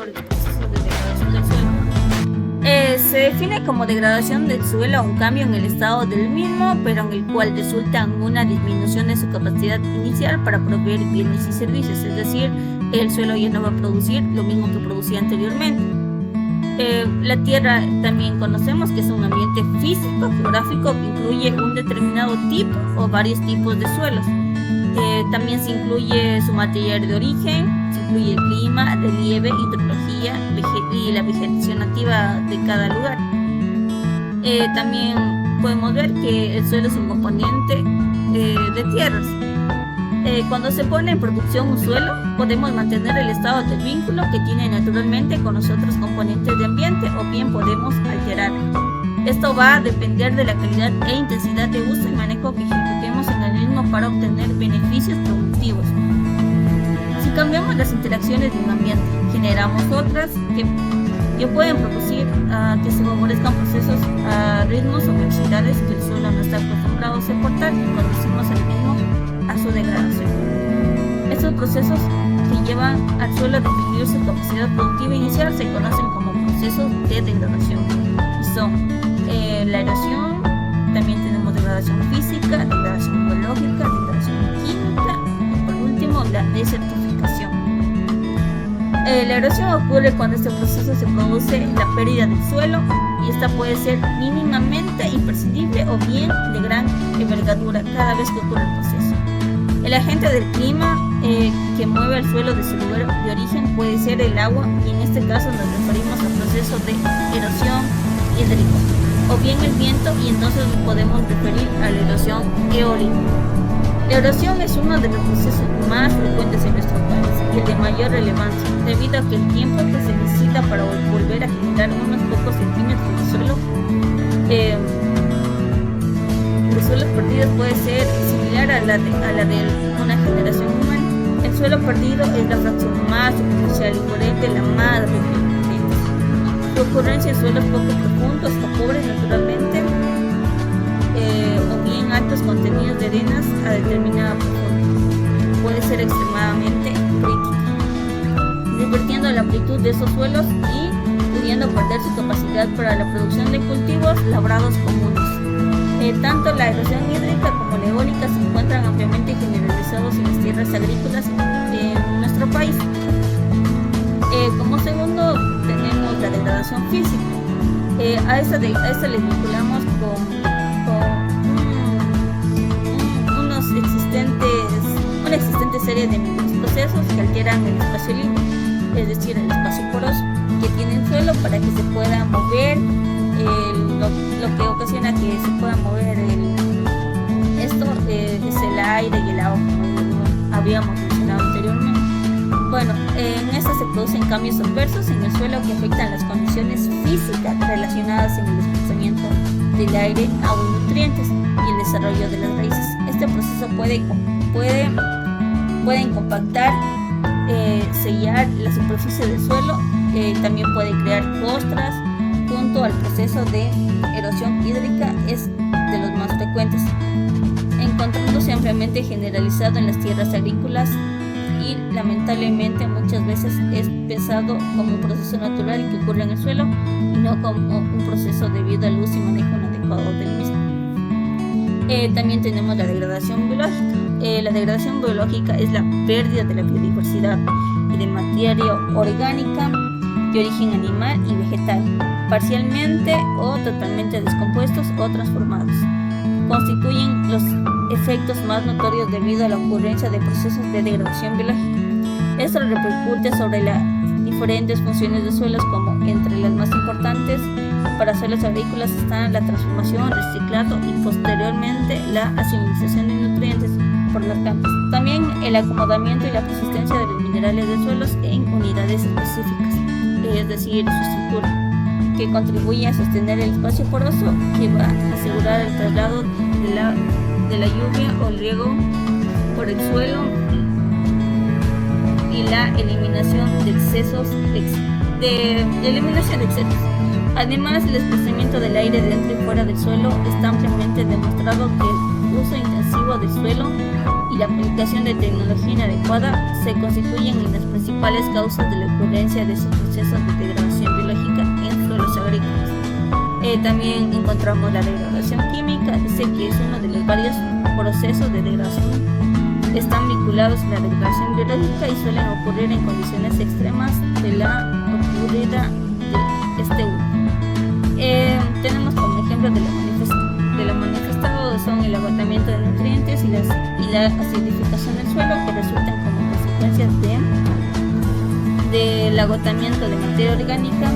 sobre los procesos de degradación del suelo. Se define como degradación del suelo un cambio en el estado del mismo, pero en el cual resulta una disminución de su capacidad inicial para proveer bienes y servicios, es decir, el suelo ya no va a producir lo mismo que producía anteriormente. La Tierra también conocemos que es un ambiente físico, geográfico, que incluye un determinado tipo o varios tipos de suelos. También se incluye su material de origen, se incluye el clima, relieve, hidrología y la vegetación nativa de cada lugar. También podemos ver que el suelo es un componente de tierras. Cuando se pone en producción un suelo, podemos mantener el estado del vínculo que tiene naturalmente con los otros componentes de ambiente, o bien podemos alterarlo. Esto va a depender de la calidad e intensidad de uso y manejo que ejecutemos en el mismo para obtener beneficios productivos. Si cambiamos las interacciones de un ambiente, generamos otras que pueden producir que se favorezcan procesos a ritmos o velocidades que el suelo no está acostumbrado a soportar y conducimos el mismo a su degradación. Estos procesos que llevan al suelo a disminuir su capacidad productiva inicial se conocen como procesos de degradación y son la erosión, también tenemos degradación física, degradación biológica, degradación química y por último la desertificación. La erosión ocurre cuando este proceso se produce la pérdida del suelo y esta puede ser mínimamente imprescindible o bien de gran envergadura cada vez que ocurre el proceso. El agente del clima que mueve el suelo de su lugar de origen puede ser el agua, y en este caso nos referimos al proceso de erosión hídrica, o bien el viento, y entonces nos podemos referir a la erosión eólica. La erosión es uno de los procesos más frecuentes en nuestro país y el de mayor relevancia, debido a que el tiempo que se necesita para volver a generar unos pocos centímetros de suelo los suelos perdidos puede ser similar a la de una generación humana. El suelo perdido es la fracción más superficial y por ende la más recurrente. Su ocurrencia en suelos poco profundos o pobres naturalmente, o bien altos contenidos de arenas a determinada profundidad, puede ser extremadamente crítica, revirtiendo la amplitud de esos suelos y pudiendo perder su capacidad para la producción de cultivos labrados comunes. Tanto la erosión hídrica como la eólica se encuentran ampliamente generalizados en las tierras agrícolas en nuestro país. Como segundo tenemos la degradación física. A esta le vinculamos con una existente serie de procesos que alteran el espacio libre, es decir, el espacio poroso que tiene el suelo para que se pueda mover, lo que ocasiona que se pueda mover esto es el aire y el agua, como habíamos mencionado anteriormente. Bueno, en esta se producen cambios adversos en el suelo que afectan las condiciones físicas relacionadas en el desplazamiento del aire, agua y nutrientes y el desarrollo de las raíces. Este proceso pueden compactar, sellar la superficie del suelo, también puede crear costras. Junto al proceso de erosión hídrica es de los más frecuentes, encontrándose ampliamente generalizado en las tierras agrícolas y lamentablemente muchas veces es pensado como un proceso natural que ocurre en el suelo y no como un proceso debido al uso y manejo inadecuado del mismo. También tenemos la degradación biológica. La degradación biológica es la pérdida de la biodiversidad y de materia orgánica de origen animal y vegetal, parcialmente o totalmente descompuestos o transformados. Constituyen los efectos más notorios debido a la ocurrencia de procesos de degradación biológica. Esto repercute sobre las diferentes funciones de suelos, como entre las más importantes para suelos agrícolas están la transformación, reciclado y posteriormente la asimilización de nutrientes por las plantas. También el acomodamiento y la persistencia de los minerales de suelos en unidades específicas, es decir, su estructura, que contribuye a sostener el espacio poroso que va a asegurar el traslado de la lluvia o el riego por el suelo y la eliminación de excesos. Además, el desplazamiento del aire dentro y fuera del suelo está ampliamente demostrado que el uso intensivo del suelo y la aplicación de tecnología inadecuada se constituyen en las principales causas de la ocurrencia de estos procesos procesos de degradación biológica en suelos agrícolas. También encontramos la degradación química, dice que es uno de los varios procesos de degradación. Están vinculados a la degradación biológica y suelen ocurrir en condiciones extremas de la ocurrida de este último. Tenemos como ejemplo de lo manifestado son el agotamiento de nutrientes y la acidificación del suelo, que resultan como consecuencias del agotamiento de materia orgánica,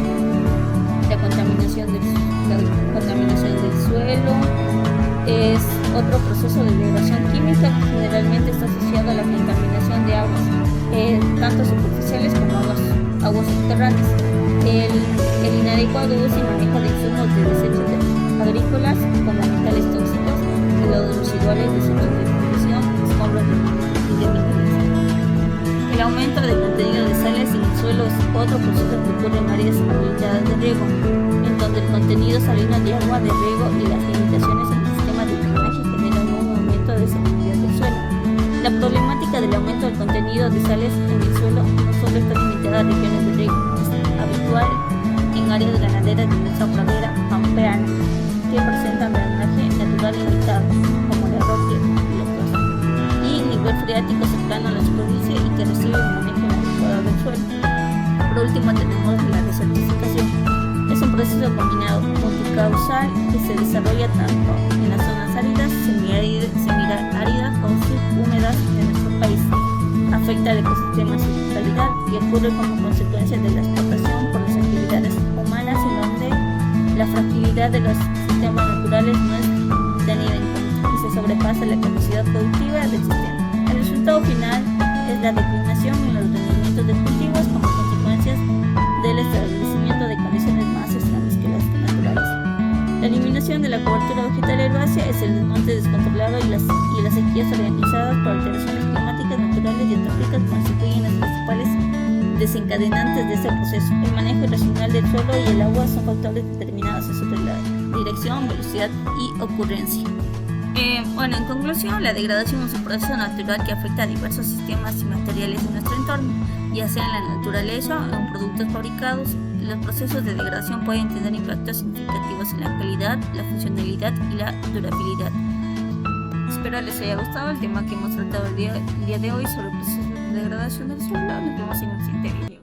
la contaminación del suelo. Es otro proceso de degradación química que generalmente está asociado a la contaminación de aguas, tanto superficiales como aguas subterráneas. El inadecuado uso y manejo de insumos de desechos agrícolas como metales tóxicos y los residuales de centros de distribución, escombros y de minerales. El aumento del contenido de sales en el suelo es otro proceso que ocurre en áreas habilitadas de riego, en donde el contenido salino de agua de riego y las limitaciones en el sistema de drenaje generan un aumento de salinidad del suelo. La problemática del aumento del contenido de sales en el suelo no solo está limitada a regiones de riego, es habitual en áreas ganaderas de nuestra pradera pampeana, que presentan drenaje natural limitado, como el arroyo y los bosques, y nivel freático cercano a la superficie y que recibe un manejo inadecuado del suelo. Por último tenemos la desertificación. Es un proceso combinado multicausal que se desarrolla tanto en las zonas áridas, semiáridas o subhúmedas de nuestro país. Afecta al ecosistema en su totalidad y ocurre como consecuencia de la explotación por las actividades humanas, en donde la fragilidad de los sistemas naturales no es tenida en cuenta y se sobrepasa la capacidad productiva del sistema. El resultado final es la declinación en los rendimientos de cultivos como consecuencias del establecimiento de condiciones más extremas que las naturales. La eliminación de la cobertura vegetal herbácea es el desmonte descontrolado y las sequías organizadas por alteraciones climáticas naturales y antrópicas constituyen las principales desencadenantes de ese proceso. El manejo irracional del suelo y el agua son factores determinados sobre la dirección, velocidad y ocurrencia. En conclusión, la degradación es un proceso natural que afecta a diversos sistemas y materiales de nuestro entorno, ya sea en la naturaleza o en productos fabricados. Los procesos de degradación pueden tener impactos significativos en la calidad, la funcionalidad y la durabilidad. Espero les haya gustado el tema que hemos tratado el día de hoy sobre procesos de degradación del suelo. Nos vemos en el siguiente video.